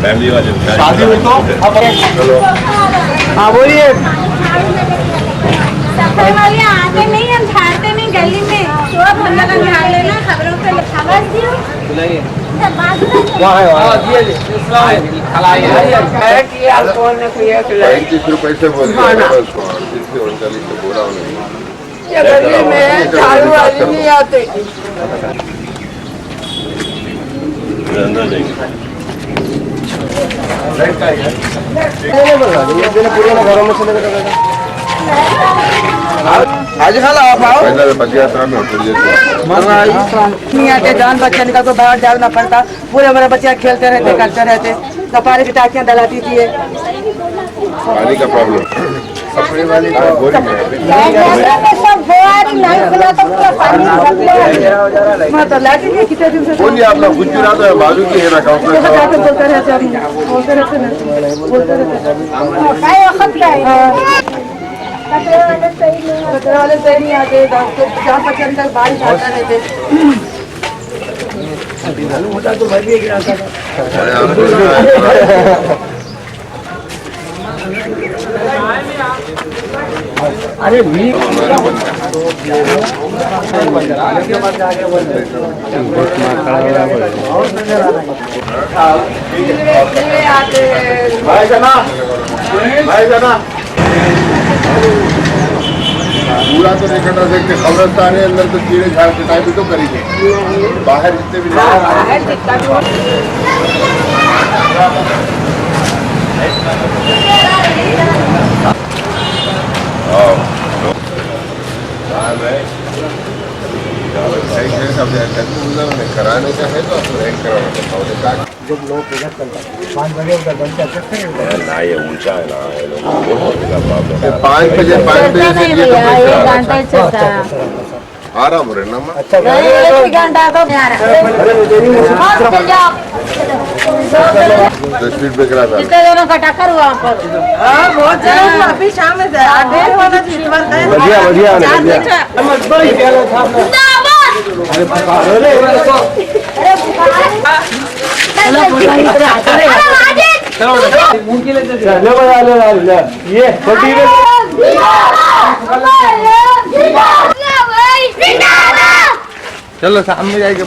Family वाले शादी हो तो हाँ बोलिए। सफाई वाले आते नहीं, हम झाड़ते नहीं गली में, तो अब हम लोग झाड़ लेना। खबरों पे आवाज दियो बुलाइए। वहाँ ₹35 से बोल दिया, 39 से बोला उन्होंने। गली में झाड़ू वाली नहीं आते। अंदर जाएंगे आज खाला आप आओ। पहले बचिया था मैं थोड़ी देर नहीं आते, जान बच्चे निकल तो बाहर जाना पड़ता। पूरे मेरे बच्चे खेलते रहते, करते रहते। तो पानी की टाकियाँ डलाती थी। पानी का प्रॉब्लम कपड़े वाली सब बोआरी नहीं खुला तो पूरा पानी मैं तो लाइट नहीं कितने दिन से बोलिए आप लोग गुजरा तो बाजू की है ना बोलते रहते हम, बोलते रहते ना, बोलते रहते। काय वक्त काय कचरे वाले सही नहीं आते। जहाँ बच्चे अंदर बारिश आता रहते। होता तो भाई भी गिराता था। अरे भी भाई जाना पूरा तो नहीं करना सकते। कब्रस्तान है अंदर तो कीड़े झाड़ कटाई भी तो करेंगे। बाहर जितने भी कराने का है तो जब लोग पूजा करता 5 बजे उधर बंद कर सकते हैं। ना ये ऊंचा है ना ये लोग 5 बजे से आराम रहना। अच्छा घंटा तो स्पीड ब्रेकर आता है। दोनों का टक्कर हुआ पर बहुत जरूर अभी शाम में बढ़िया बढ़िया ये छोटी चलो सामने जाएंगे।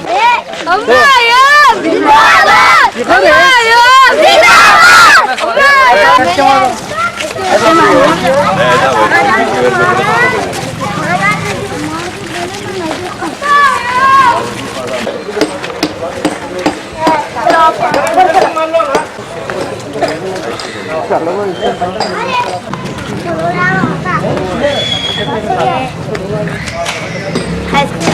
हंसती